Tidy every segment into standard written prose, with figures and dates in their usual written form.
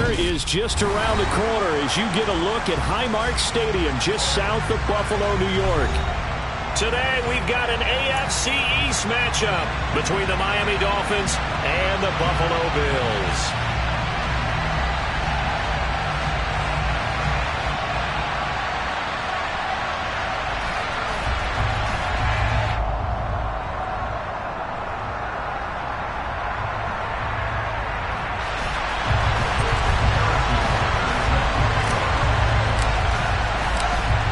winner is just around the corner as you get a look at Highmark Stadium just south of Buffalo, New York. Today we've got an AFC East matchup between the Miami Dolphins and the Buffalo Bills.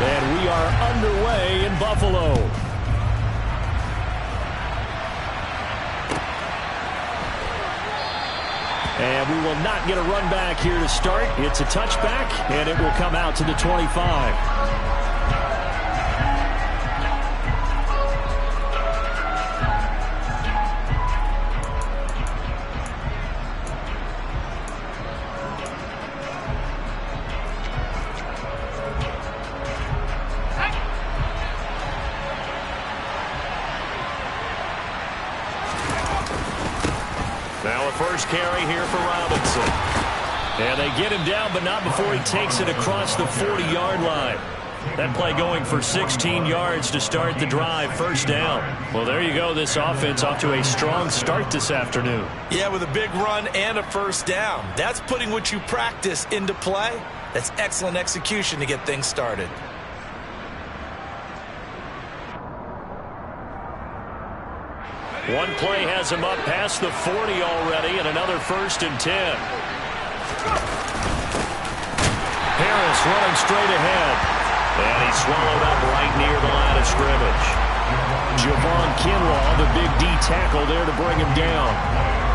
And we are underway in Buffalo. And we will not get a run back here to start. It's a touchback, and it will come out to the 25. Now a first carry here for Robinson. And they get him down, but not before he takes it across the 40-yard line. That play going for 16 yards to start the drive, first down. Well, there you go. This offense off to a strong start this afternoon. Yeah, with a big run and a first down. That's putting what you practice into play. That's excellent execution to get things started. One play has him up past the 40 already, and another 1st and 10. Harris running straight ahead. And he's swallowed up right near the line of scrimmage. Javon Kinlaw, the big D tackle there to bring him down.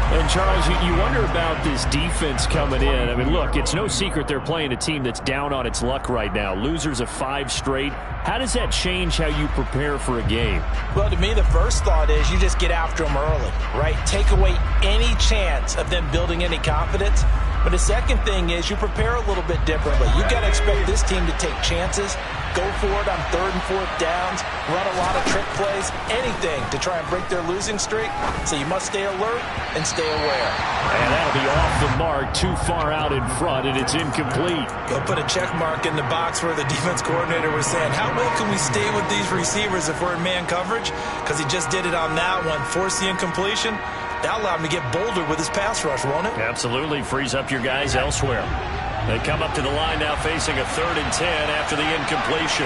And, Charles, you wonder about this defense coming in. I mean, look, it's no secret they're playing a team that's down on its luck right now. Losers of 5 straight. How does that change how you prepare for a game? Well, to me, the first thought is you just get after them early, right? Take away any chance of them building any confidence. But the second thing is you prepare a little bit differently. You've got to expect this team to take chances, go for it on 3rd and 4th downs, run a lot of trick plays, anything to try and break their losing streak. So you must stay alert and stay aware. And that'll be off the mark, too far out in front, and it's incomplete. They'll put a check mark in the box where the defense coordinator was saying, how well can we stay with these receivers if we're in man coverage? Because he just did it on that one, force the incompletion. That'll allow him to get bolder with his pass rush, won't it? Absolutely. Frees up your guys elsewhere. They come up to the line now facing a 3rd and 10 after the incompletion.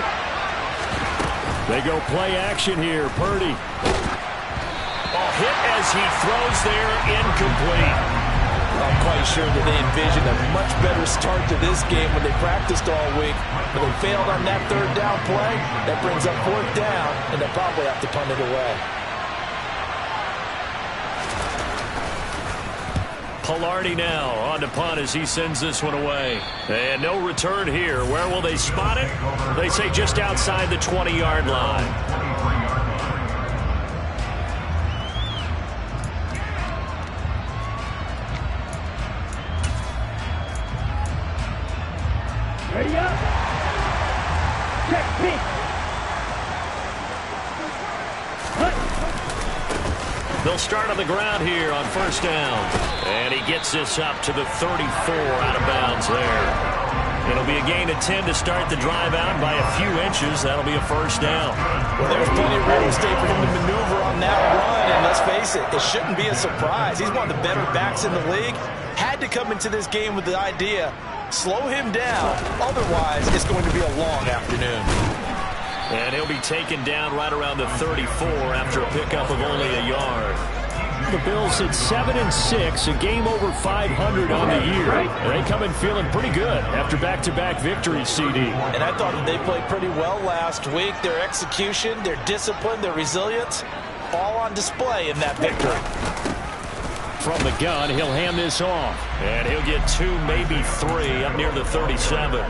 They go play action here. Purdy. Ball hit as he throws there, incomplete. I'm quite sure that they envisioned a much better start to this game when they practiced all week. But they failed on that 3rd down play. That brings up 4th down, and they'll probably have to punt it away. Pilardi now on to punt as he sends this one away. And no return here. Where will they spot it? They say just outside the 20-yard line. Ready up. Check pitch. They'll start on the ground here on 1st down. And he gets this up to the 34 out of bounds there. It'll be a gain of 10 to start the drive out by a few inches. That'll be a 1st down. Well, there's plenty of real estate for him to maneuver on that run. And let's face it, it shouldn't be a surprise. He's one of the better backs in the league. Had to come into this game with the idea, slow him down. Otherwise, it's going to be a long afternoon. And he'll be taken down right around the 34 after a pickup of only a yard. The Bills at 7-6, a game over 500 on the year. They come in feeling pretty good after back-to-back victories, CD. And I thought that they played pretty well last week. Their execution, their discipline, their resilience, all on display in that victory. From the gun, he'll hand this off. And he'll get 2, maybe 3 up near the 37.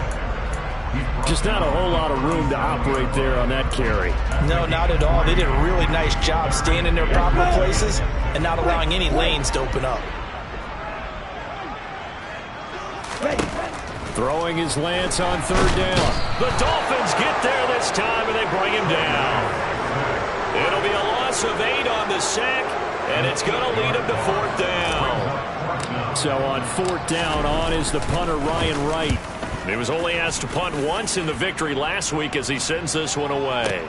Just not a whole lot of room to operate there on that carry. No, not at all. They did a really nice job staying in their proper places and not allowing any lanes to open up. Throwing his lance on 3rd down. The Dolphins get there this time, and they bring him down. It'll be a loss of 8 on the sack, and it's going to lead him to 4th down. So on 4th down, on is the punter, Ryan Wright. He was only asked to punt once in the victory last week as he sends this one away.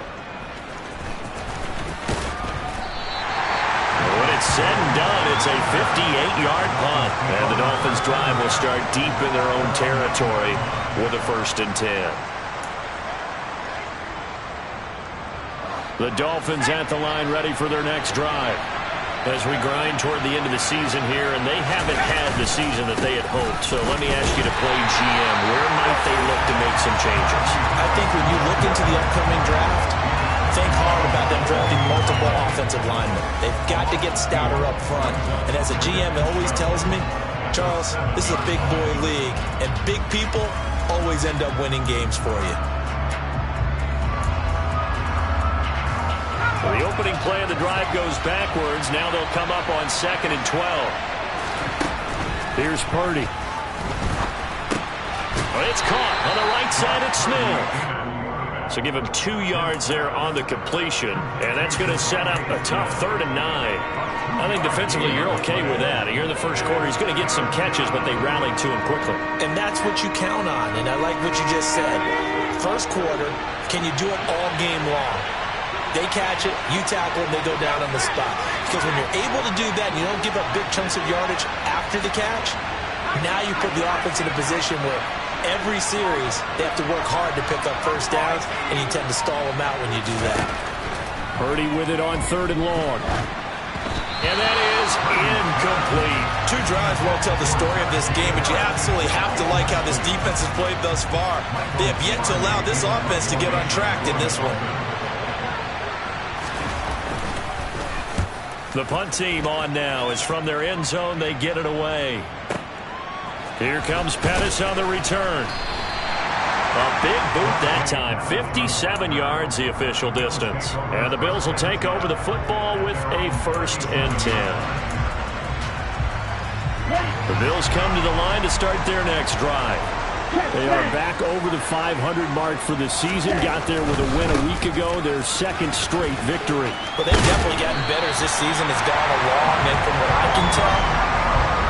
When it's said and done, it's a 58-yard punt. And the Dolphins' drive will start deep in their own territory with a 1st and 10. The Dolphins at the line, ready for their next drive. As we grind toward the end of the season here, and they haven't had the season that they had hoped. So let me ask you to play GM. Where might they look to make some changes? I think when you look into the upcoming draft, think hard about them drafting multiple offensive linemen. They've got to get stouter up front. And as a GM, it always tells me, Charles, this is a big boy league, and big people always end up winning games for you. Well, the opening play of the drive goes backwards. Now they'll come up on 2nd and 12. Here's Purdy. Well, it's caught on the right side at Smith. So give him 2 yards there on the completion, and that's going to set up a tough 3rd and 9. I think defensively you're okay with that. Here in the first quarter, he's going to get some catches, but they rallied to him quickly. And that's what you count on, and I like what you just said. First quarter, can you do it all game long? They catch it, you tackle them, they go down on the spot. Because when you're able to do that and you don't give up big chunks of yardage after the catch, now you put the offense in a position where every series they have to work hard to pick up 1st downs, and you tend to stall them out when you do that. Purdy with it on 3rd and long. And that is incomplete. 2 drives won't tell the story of this game, but you absolutely have to like how this defense has played thus far. They have yet to allow this offense to get untracked in this one. The punt team on now is from their end zone. They get it away. Here comes Pettis on the return. A big boot that time. 57 yards the official distance. And the Bills will take over the football with a 1st and 10. The Bills come to the line to start their next drive. They are back over the 500 mark for the season. Got there with a win a week ago. Their 2nd straight victory. Well, they've definitely gotten better as this season has gone along. And from what I can tell,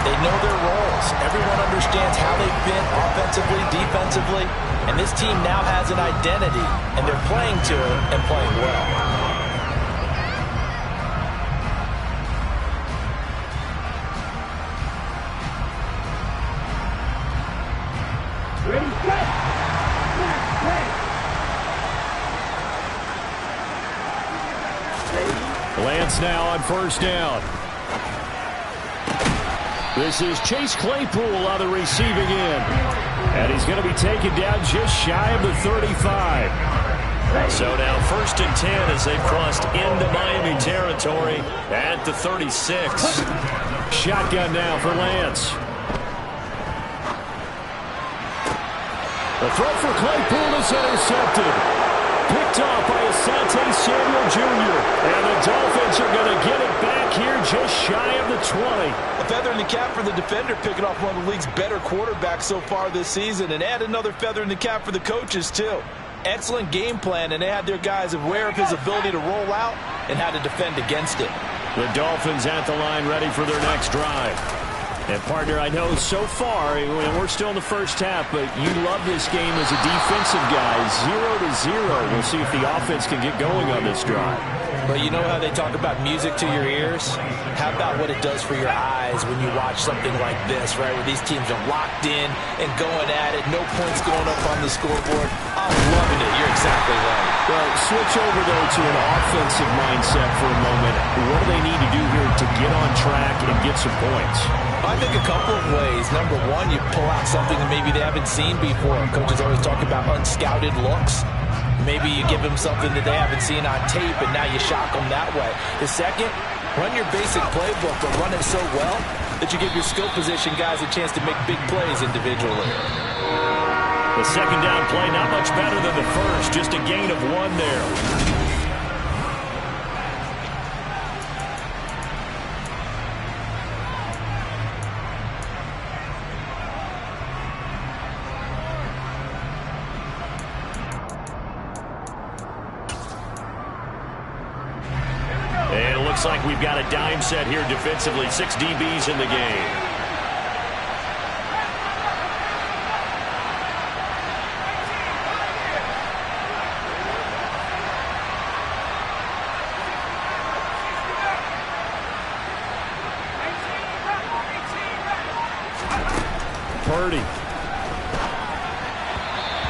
they know their roles. Everyone understands how they fit offensively, defensively. And this team now has an identity. And they're playing to it and playing well. Ready, set. Lance now on 1st down. This is Chase Claypool on the receiving end. And he's going to be taken down just shy of the 35. So now 1st and 10 as they've crossed into Miami territory at the 36. Shotgun now for Lance. The throw for Claypool is intercepted. Picked off by Asante Samuel Jr. And the Dolphins are going to get it back here just shy of the 20. A feather in the cap for the defender, picking off one of the league's better quarterbacks so far this season. And add another feather in the cap for the coaches, too. Excellent game plan, and they had their guys aware of his ability to roll out and how to defend against it. The Dolphins at the line ready for their next drive. And, partner, I know so far, we're still in the first half, but you love this game as a defensive guy. 0-0. We'll see if the offense can get going on this drive. But you know how they talk about music to your ears? How about what it does for your eyes when you watch something like this, right? Where these teams are locked in and going at it. No points going up on the scoreboard. I'm loving it. You're exactly right. Well, switch over, though, to an offensive mindset for a moment. What do they need to do here to get on track and get some points? I think a couple of ways. Number one, you pull out something that maybe they haven't seen before. Coaches always talk about unscouted looks. Maybe you give them something that they haven't seen on tape, and now you shock them that way. The second, run your basic playbook, but run it so well that you give your skill position guys a chance to make big plays individually. The second down play not much better than the first, just a gain of 1 there. Looks like we've got a dime set here defensively. 6 DBs in the game. Purdy.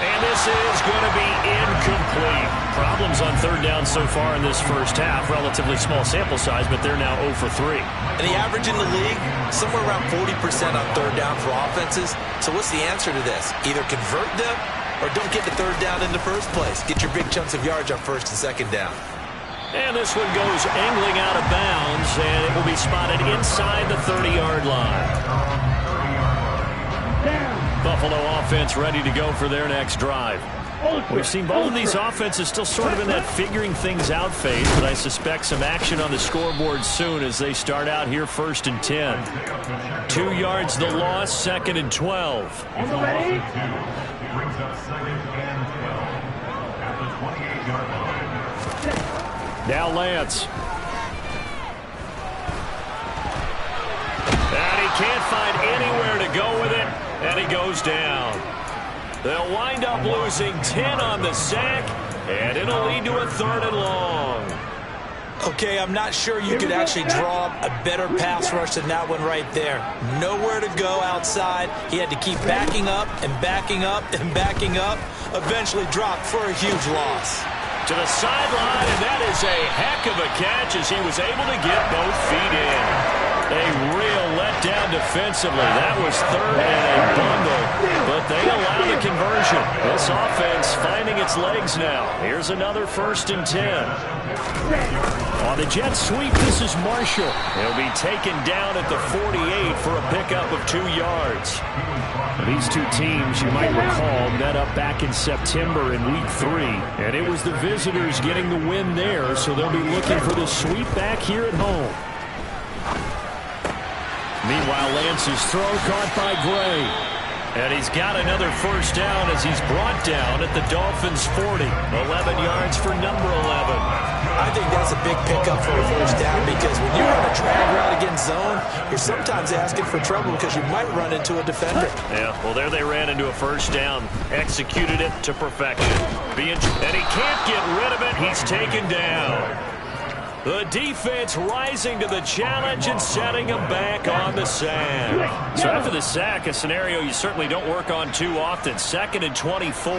And this is going to be incomplete. Problems on third down so far in this first half. Relatively small sample size, but they're now 0 for 3. And the average in the league, somewhere around 40% on third down for offenses. So what's the answer to this? Either convert them or don't get the third down in the first place. Get your big chunks of yards on first and second down. And this one goes angling out of bounds, and it will be spotted inside the 30-yard line. Buffalo offense ready to go for their next drive. We've seen both of these offenses still sort of in that figuring things out phase, but I suspect some action on the scoreboard soon as they start out here 1st and 10. 2 yards the loss, 2nd and 12. Now Lance. And he can't find anywhere to go with it, and he goes down. They'll wind up losing 10 on the sack, and it'll lead to a 3rd and long. Okay, I'm not sure you could actually draw up a better pass rush than that one right there. Nowhere to go outside. He had to keep backing up and backing up and backing up. Eventually dropped for a huge loss. To the sideline, and that is a heck of a catch as he was able to get both feet in. A real letdown defensively. That was 3rd and a bundle, but they allow the conversion. This offense finding its legs now. Here's another 1st and 10. On the jet sweep, this is Marshall. He'll be taken down at the 48 for a pickup of 2 yards. These two teams, you might recall, met up back in September in Week 3, and it was the visitors getting the win there, so they'll be looking for the sweep back here at home. Meanwhile, Lance's throw caught by Gray. And he's got another 1st down as he's brought down at the Dolphins' 40. 11 yards for number 11. I think that's a big pickup for a 1st down because when you run a drag route against zone, you're sometimes asking for trouble because you might run into a defender. Yeah, well, there they ran into a 1st down. Executed it to perfection. And he can't get rid of it. He's taken down. The defense rising to the challenge and setting him back on the sack. So after the sack, a scenario you certainly don't work on too often. 2nd and 24.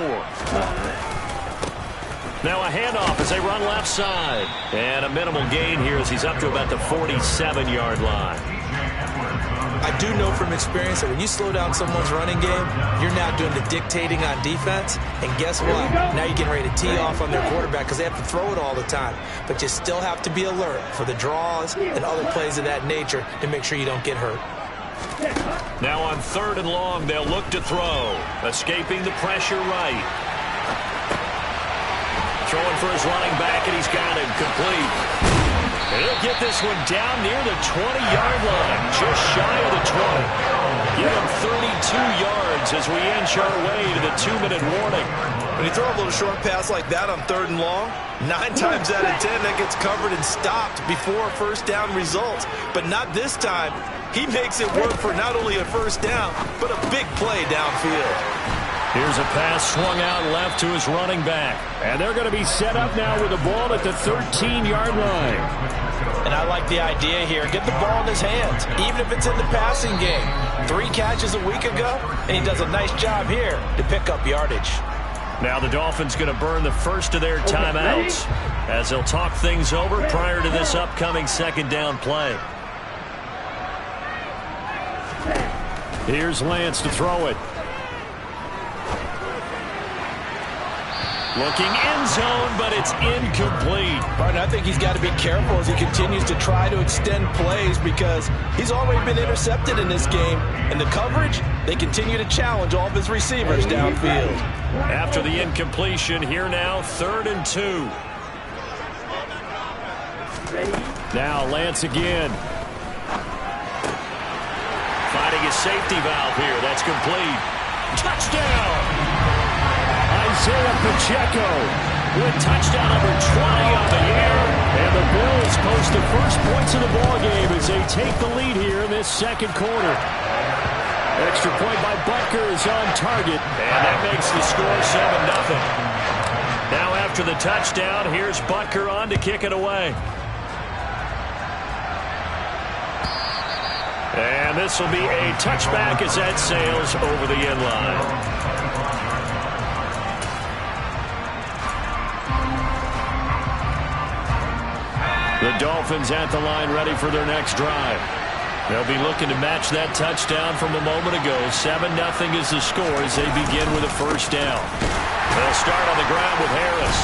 Now a handoff as they run left side. And a minimal gain here as he's up to about the 47-yard line. I do know from experience that when you slow down someone's running game, you're now doing the dictating on defense. And guess what? Now you're getting ready to tee off on their quarterback because they have to throw it all the time. But you still have to be alert for the draws and other plays of that nature to make sure you don't get hurt. Now on 3rd and long, they'll look to throw. Escaping the pressure right. Throwing for his running back, and he's got him complete. And he'll get this one down near the 20-yard line, just shy of the 20. Give him 32 yards as we inch our way to the 2-minute warning. When you throw a little short pass like that on 3rd and long, 9 times out of 10 that gets covered and stopped before 1st down results. But not this time. He makes it work for not only a 1st down, but a big play downfield. Here's a pass swung out left to his running back. And they're going to be set up now with the ball at the 13-yard line. And I like the idea here. Get the ball in his hands, even if it's in the passing game. 3 catches a week ago, and he does a nice job here to pick up yardage. Now the Dolphins going to burn the first of their timeouts as they'll talk things over prior to this upcoming 2nd down play. Here's Lance to throw it. Looking end zone, but it's incomplete. Martin, I think he's got to be careful as he continues to try to extend plays because he's already been intercepted in this game. And the coverage, they continue to challenge all of his receivers downfield. After the incompletion, here now, 3rd and 2. Now Lance again. Finding his safety valve here. That's complete. Touchdown! Isaiah Pacheco with touchdown number 20 on the air. And the Bills post the first points of the ballgame as they take the lead here in this 2nd quarter. Extra point by Butker is on target. And that makes the score 7-0. Now after the touchdown, here's Butker on to kick it away. And this will be a touchback as that sails over the end line. The Dolphins at the line ready for their next drive. They'll be looking to match that touchdown from a moment ago. 7-0 is the score as they begin with a first down. They'll start on the ground with Harris.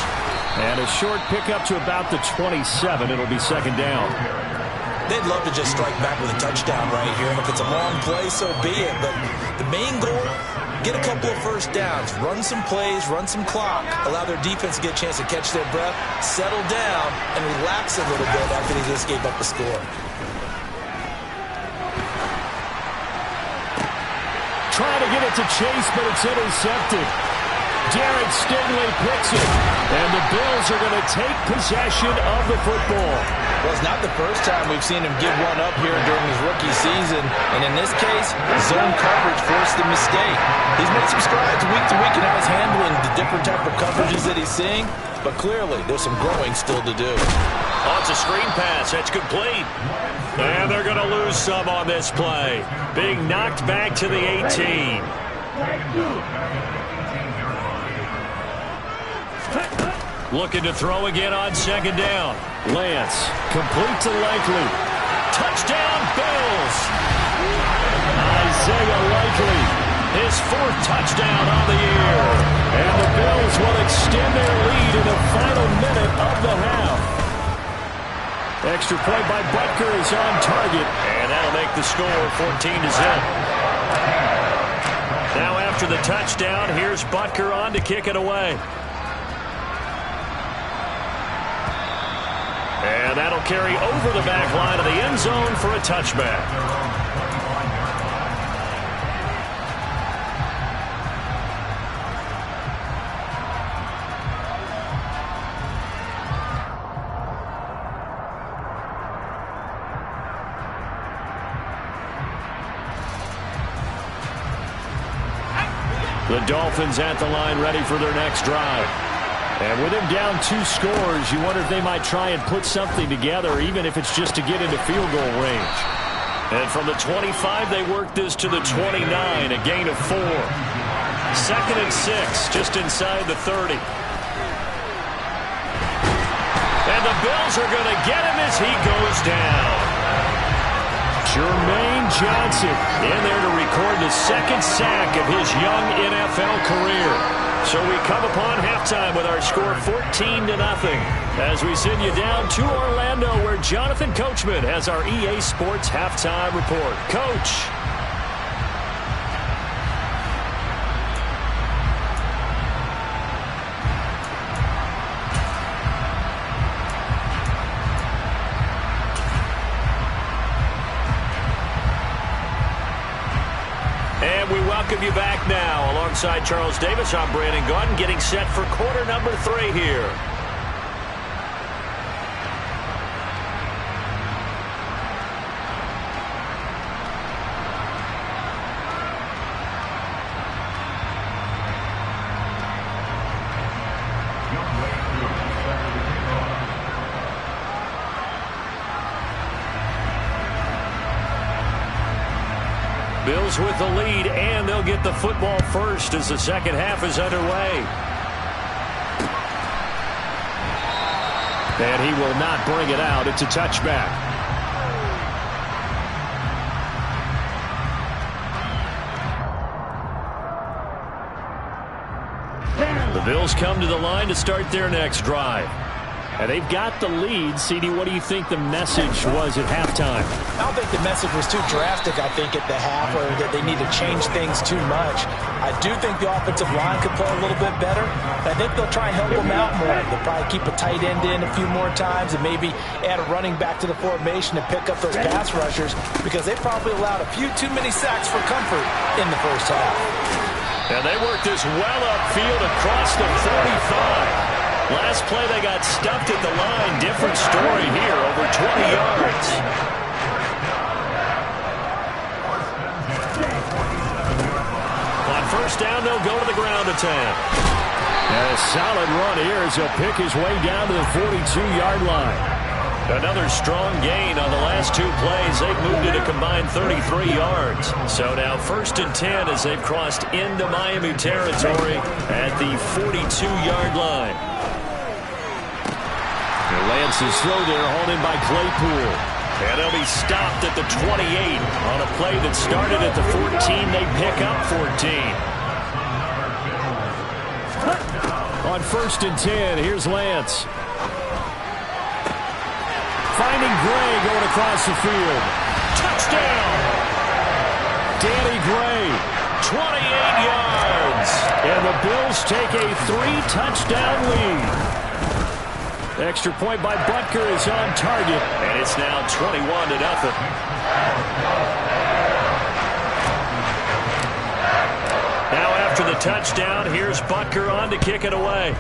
And a short pickup to about the 27. It'll be second down. They'd love to just strike back with a touchdown right here. And if it's a long play, so be it. But the main goal, get a couple of first downs. Run some plays, run some clock. Allow their defense to get a chance to catch their breath, settle down, and relax a little bit after they just gave up a score. Trying to get it to Chase, but it's intercepted. Derek Stingley picks it, and the Bills are going to take possession of the football. Well, it's not the first time we've seen him give one up here during his rookie season, and in this case, zone coverage forced the mistake. He's made some strides week to week in how he's handling the different type of coverages that he's seeing, but clearly there's some growing still to do. Oh, it's a screen pass. That's complete. And they're going to lose some on this play. Being knocked back to the 18. Looking to throw again on second down. Lance, complete to Likely. Touchdown, Bills! Isaiah Likely, his 4th touchdown on the year. And the Bills will extend their lead in the final minute of the half. Extra point by Butker is on target, and that'll make the score 14-0. Now after the touchdown, here's Butker on to kick it away. And that'll carry over the back line of the end zone for a touchback. The Dolphins at the line ready for their next drive. And with him down 2 scores, you wonder if they might try and put something together, even if it's just to get into field goal range. And from the 25, they work this to the 29, a gain of 4. 2nd and 6, just inside the 30. And the Bills are going to get him as he goes down. Jermaine Johnson in there to record the 2nd sack of his young NFL career. So we come upon halftime with our score 14-0 as we send you down to Orlando where Jonathan Coachman has our EA Sports halftime report. Coach. And we welcome you back now. Alongside Charles Davis, I'm Brandon Gaudin, getting set for quarter number 3 here. Bills with the lead, and they'll get the football first as the second half is underway. And he will not bring it out. It's a touchback. The Bills come to the line to start their next drive. And they've got the lead. CD, what do you think the message was at halftime? I don't think the message was too drastic, I think, at the half, or that they need to change things too much. I do think the offensive line could play a little bit better. I think they'll try and help them out more. They'll probably keep a tight end in a few more times and maybe add a running back to the formation and pick up those pass rushers because they probably allowed a few too many sacks for comfort in the first half. And they worked this well upfield across the 45. Last play, they got stuffed at the line. Different story here, over 20 yards. On first down, they'll go to the ground attack. And a solid run here as he'll pick his way down to the 42-yard line. Another strong gain on the last 2 plays. They've moved it a combined 33 yards. So now 1st and 10 as they've crossed into Miami territory at the 42-yard line. And Lance's throw there hauled in by Claypool. And they'll be stopped at the 28 on a play that started at the 14. They pick up 14. On 1st and 10, here's Lance. Finding Gray going across the field. Touchdown! Danny Gray, 28 yards. And the Bills take a 3-touchdown lead. Extra point by Butker is on target. And it's now 21-0. Now after the touchdown, here's Butker on to kick it away.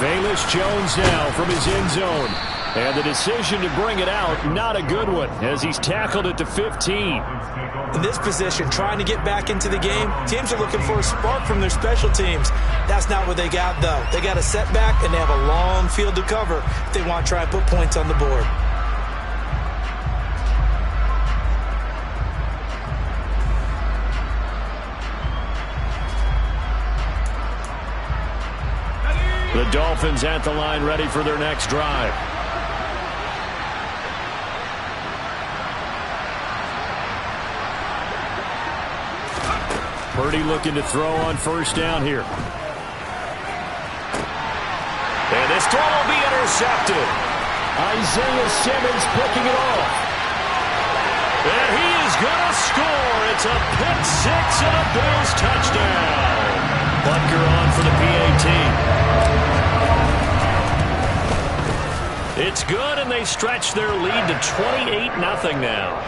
Velus Jones now from his end zone. And the decision to bring it out, not a good one, as he's tackled at the 15. In this position, trying to get back into the game, teams are looking for a spark from their special teams. That's not what they got, though. They got a setback, and they have a long field to cover if they want to try and put points on the board. The Dolphins at the line, ready for their next drive. Purdy looking to throw on 1st down here. And this throw will be intercepted. Isaiah Simmons picking it off. And he is going to score. It's a pick 6 and a Bills touchdown. Butker on for the PAT. It's good, and they stretch their lead to 28-0 now.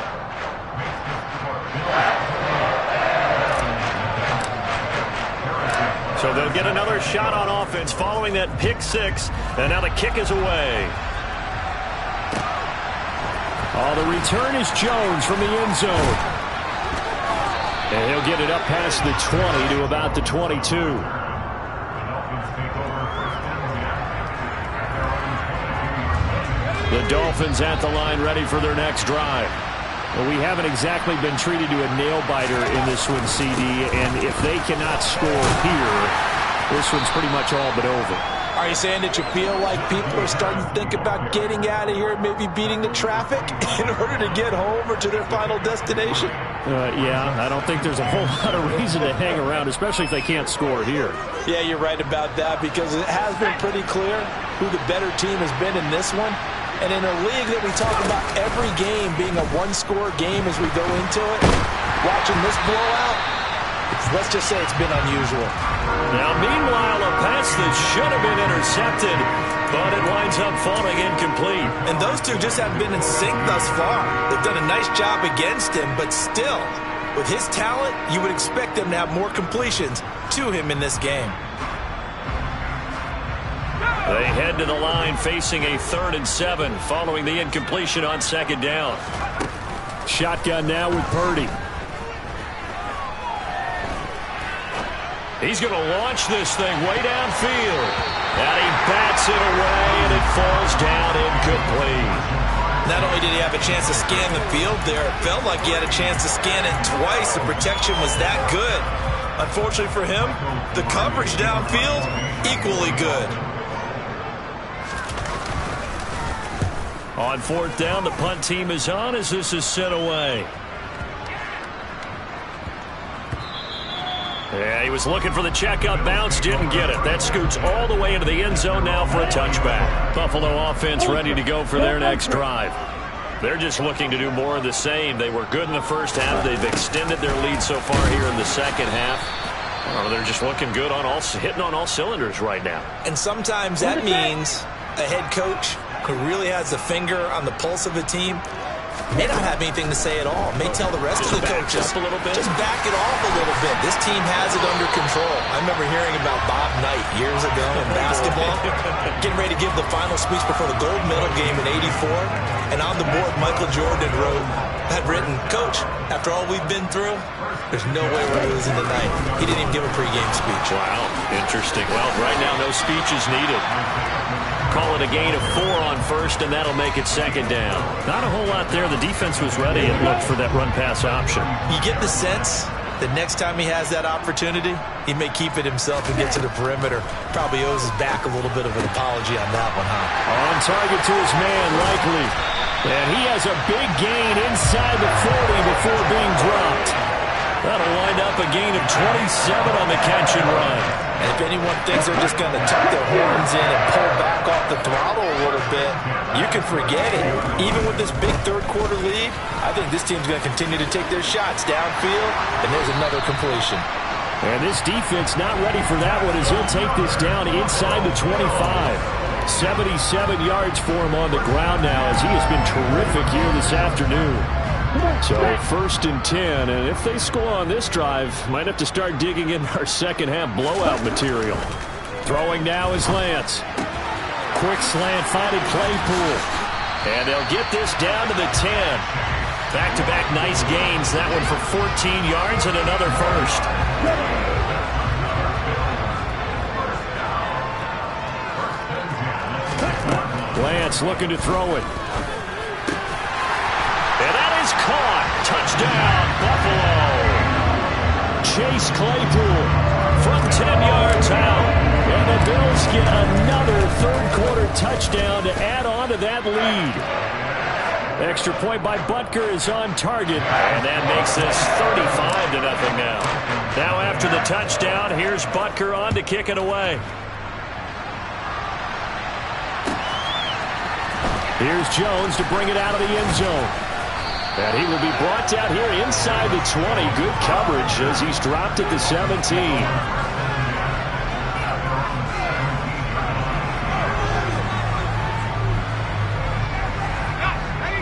So they'll get another shot on offense following that pick 6, and now the kick is away. Oh, the return is Jones from the end zone. And he'll get it up past the 20 to about the 22. The Dolphins at the line, ready for their next drive. Well, we haven't exactly been treated to a nail-biter in this one, CD, and if they cannot score here, this one's pretty much all but over. Are you saying that you feel like people are starting to think about getting out of here, maybe beating the traffic in order to get home or to their final destination? Yeah, I don't think there's a whole lot of reason to hang around, especially if they can't score here. Yeah, you're right about that, because it has been pretty clear who the better team has been in this one. And in a league that we talk about every game being a one-score game as we go into it, watching this blowout, let's just say it's been unusual. Now, meanwhile, a pass that should have been intercepted, but it winds up falling incomplete. And those two just haven't been in sync thus far. They've done a nice job against him, but still, with his talent, you would expect them to have more completions to him in this game. They head to the line facing a 3rd and 7 following the incompletion on 2nd down. Shotgun now with Purdy. He's going to launch this thing way downfield. And he bats it away, and it falls down incomplete. Not only did he have a chance to scan the field there, it felt like he had a chance to scan it twice. The protection was that good. Unfortunately for him, the coverage downfield, equally good. On 4th down, the punt team is on as this is sent away. Yeah, he was looking for the checkup bounce, didn't get it. That scoots all the way into the end zone now for a touchback. Buffalo offense ready to go for their next drive. They're just looking to do more of the same. They were good in the first half. They've extended their lead so far here in the second half. They're just looking good hitting on all cylinders right now. And sometimes that means a head coach who really has a finger on the pulse of a team May not have anything to say at all. May tell the rest of the coaches, a little bit. just back it off a little bit. This team has it under control. I remember hearing about Bob Knight years ago in basketball, getting ready to give the final speech before the gold medal game in '84. And on the board, Michael Jordan had written, "Coach, after all we've been through, there's no way we're losing tonight." He didn't even give a pregame speech. Wow, interesting. Well, right now, no speech is needed. Call it a gain of 4 on first, and that'll make it second down. Not a whole lot there. The defense was ready and looked for that run-pass option. You get the sense that next time he has that opportunity, he may keep it himself and get to the perimeter. Probably owes his back a little bit of an apology on that one, huh? On target to his man, likely. And he has a big gain inside the 40 before being dropped. That'll wind up a gain of 27 on the catch and run. And if anyone thinks they're just going to tuck their horns in and pull back off the throttle a little bit, you can forget it. Even with this big third-quarter lead, I think this team's going to continue to take their shots downfield, and there's another completion. And this defense not ready for that one as he'll take this down inside the 25. 77 yards for him on the ground now as he has been terrific here this afternoon. So 1st and 10, and if they score on this drive, might have to start digging in our second-half blowout material. Throwing now is Lance. Quick slant, finding Claypool. And they'll get this down to the 10. Back-to-back nice gains. That one for 14 yards and another first. Lance looking to throw it. And that is caught. Touchdown, Buffalo. Chase Claypool from 10 yards out. And the Bills get another third-quarter touchdown to add on to that lead. Extra point by Butker is on target. And that makes this 35-0 now. Now after the touchdown, here's Butker on to kick it away. Here's Jones to bring it out of the end zone. And he will be brought down here inside the 20. Good coverage as he's dropped at the 17.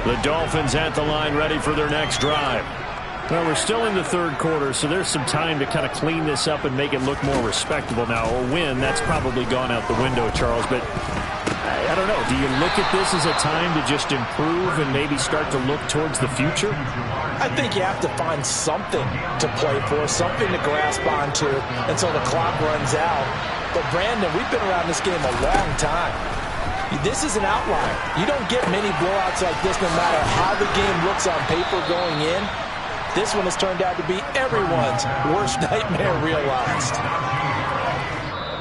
The Dolphins at the line ready for their next drive. Well, we're still in the third quarter, so there's some time to kind of clean this up and make it look more respectable. Now, a win, that's probably gone out the window, Charles, but I don't know. Do you look at this as a time to just improve and maybe start to look towards the future? I think you have to find something to play for, something to grasp onto until the clock runs out. But, Brandon, we've been around this game a long time. This is an outlier. You don't get many blowouts like this no matter how the game looks on paper going in. This one has turned out to be everyone's worst nightmare realized.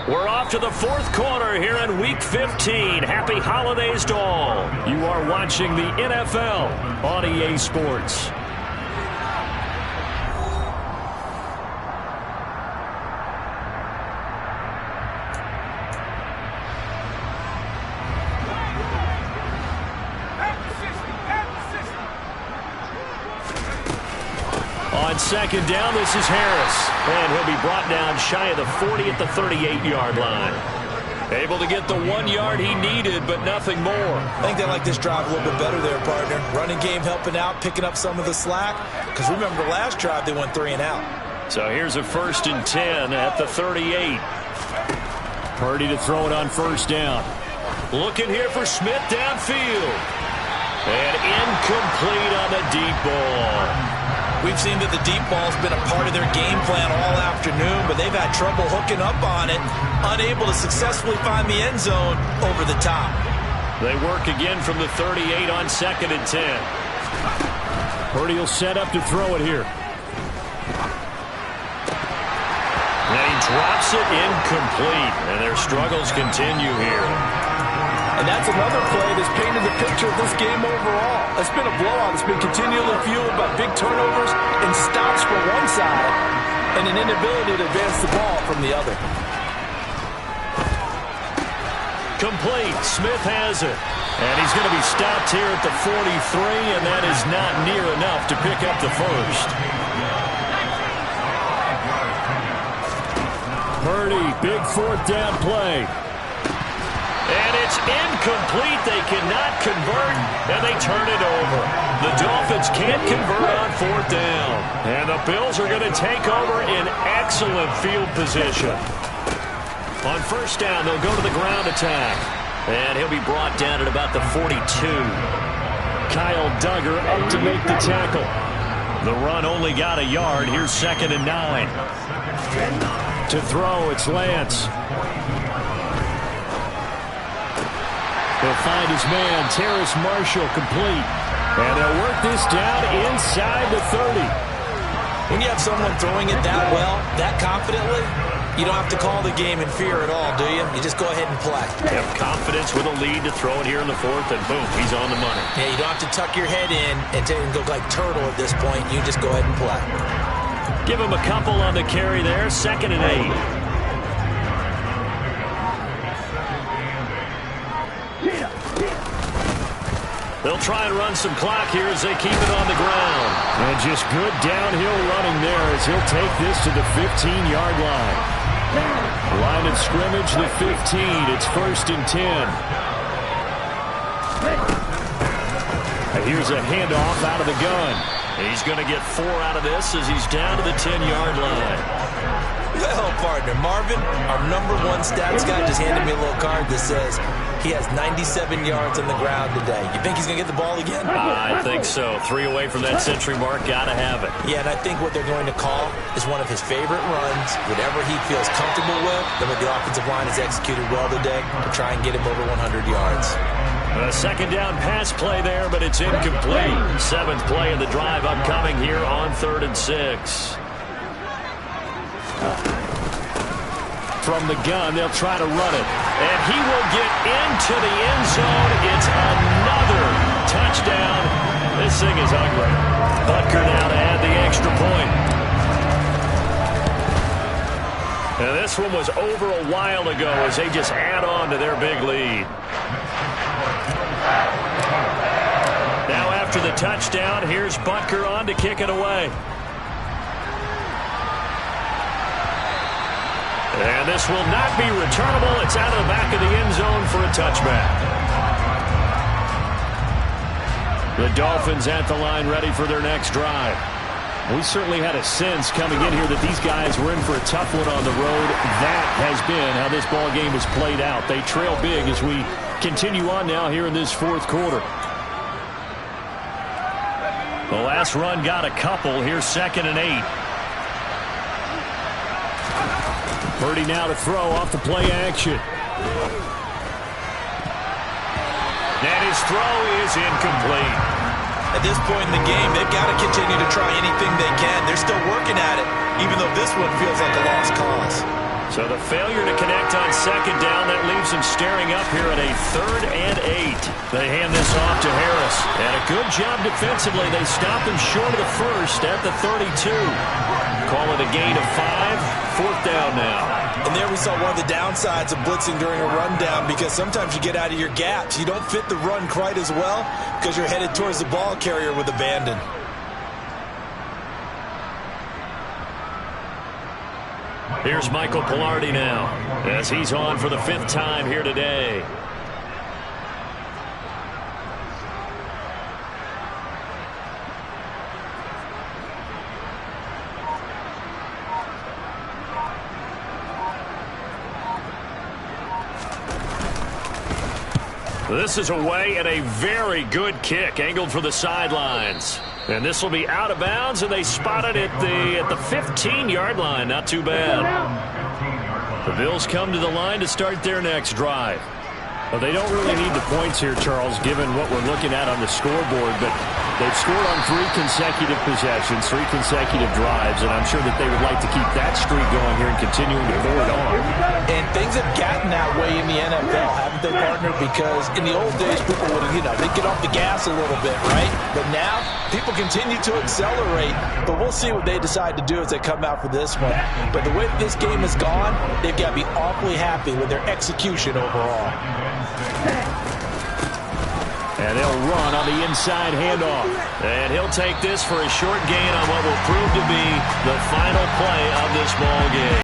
We're off to the fourth quarter here in Week 15. Happy holidays to all. You are watching the NFL on EA Sports. On second down, this is Harris. And he'll be brought down shy of the 40 at the 38-yard line. Able to get the 1 yard he needed, but nothing more. I think they like this drive a little bit better there, partner. Running game helping out, picking up some of the slack. Because remember, the last drive they went 3 and out. So here's a 1st and 10 at the 38. Purdy to throw it on first down. Looking here for Smith downfield. And incomplete on the deep ball. We've seen that the deep ball's been a part of their game plan all afternoon, but they've had trouble hooking up on it, unable to successfully find the end zone over the top. They work again from the 38 on 2nd and 10. Purdy will set up to throw it here. And he drops it incomplete, and their struggles continue here. And that's another play that's painted the picture of this game overall. It's been a blowout. It's been continually fueled by big turnovers and stops from one side and an inability to advance the ball from the other. Complete. Smith has it. And he's going to be stopped here at the 43, and that is not near enough to pick up the first. Purdy, big 4th down play. And it's incomplete. They cannot convert, and they turn it over. The Dolphins can't convert on fourth down. And the Bills are going to take over in excellent field position. On first down, they'll go to the ground attack. And he'll be brought down at about the 42. Kyle Duggar up to make the tackle. The run only got a yard. Here's 2nd and 9. To throw, it's Lance. He'll find his man, Terrace Marshall, complete. And they'll work this down inside the 30. When you have someone throwing it that well, that confidently, you don't have to call the game in fear at all, do you? You just go ahead and play. Have confidence with a lead to throw it here in the 4th, and boom, he's on the money. Yeah, you don't have to tuck your head in and go like turtle at this point. You just go ahead and play. Give him a couple on the carry there, 2nd and 8. They'll try and run some clock here as they keep it on the ground. And just good downhill running there as he'll take this to the 15-yard line. Line of scrimmage, the 15. It's 1st and 10. And here's a handoff out of the gun. He's going to get 4 out of this as he's down to the 10-yard line. Well, partner, Marvin, our #1 stats guy, just handed me a little card that says he has 97 yards on the ground today. You think he's going to get the ball again? I think so. 3 away from that century mark. Got to have it. Yeah, and I think what they're going to call is one of his favorite runs, whatever he feels comfortable with, then what the offensive line has executed well today to try and get him over 100 yards. A 2nd down pass play there, but it's incomplete. 7th play of the drive upcoming here on 3rd and 6. From the gun, they'll try to run it. And he will get into the end zone. It's another touchdown. This thing is ugly. Butker now to add the extra point. And this one was over a while ago as they just add on to their big lead. Now after the touchdown, here's Butker on to kick it away. And this will not be returnable. It's out of the back of the end zone for a touchback. The Dolphins at the line ready for their next drive. We certainly had a sense coming in here that these guys were in for a tough one on the road. That has been how this ball game has played out. They trail big as we continue on now here in this 4th quarter. The last run got a couple. Here's 2nd and 8. Purdy now to throw off the play action. And his throw is incomplete. At this point in the game, they've got to continue to try anything they can. They're still working at it, even though this one feels like a lost cause. So the failure to connect on 2nd down, that leaves them staring up here at a 3rd and 8. They hand this off to Harris. And a good job defensively. They stop him short of the 1st at the 32. Call it a gain of 5. 4th down now. And there we saw one of the downsides of blitzing during a rundown, because sometimes you get out of your gaps. You don't fit the run quite as well because you're headed towards the ball carrier with abandon. Here's Michael Pilardi now as he's on for the 5th time here today. This is away and a very good kick angled for the sidelines. And this will be out of bounds, and they spot it at the 15-yard line. Not too bad. The Bills come to the line to start their next drive. Well, they don't really need the points here, Charles, given what we're looking at on the scoreboard, but they've scored on 3 consecutive possessions, 3 consecutive drives, and I'm sure that they would like to keep that streak going here and continuing to forward on. And things have gotten that way in the NFL, haven't they, partner? Because in the old days, people would, they'd get off the gas a little bit, right? But now, people continue to accelerate, but we'll see what they decide to do as they come out for this one. But the way this game has gone, they've got to be awfully happy with their execution overall. And they'll run on the inside handoff. And he'll take this for a short gain on what will prove to be the final play of this ball game.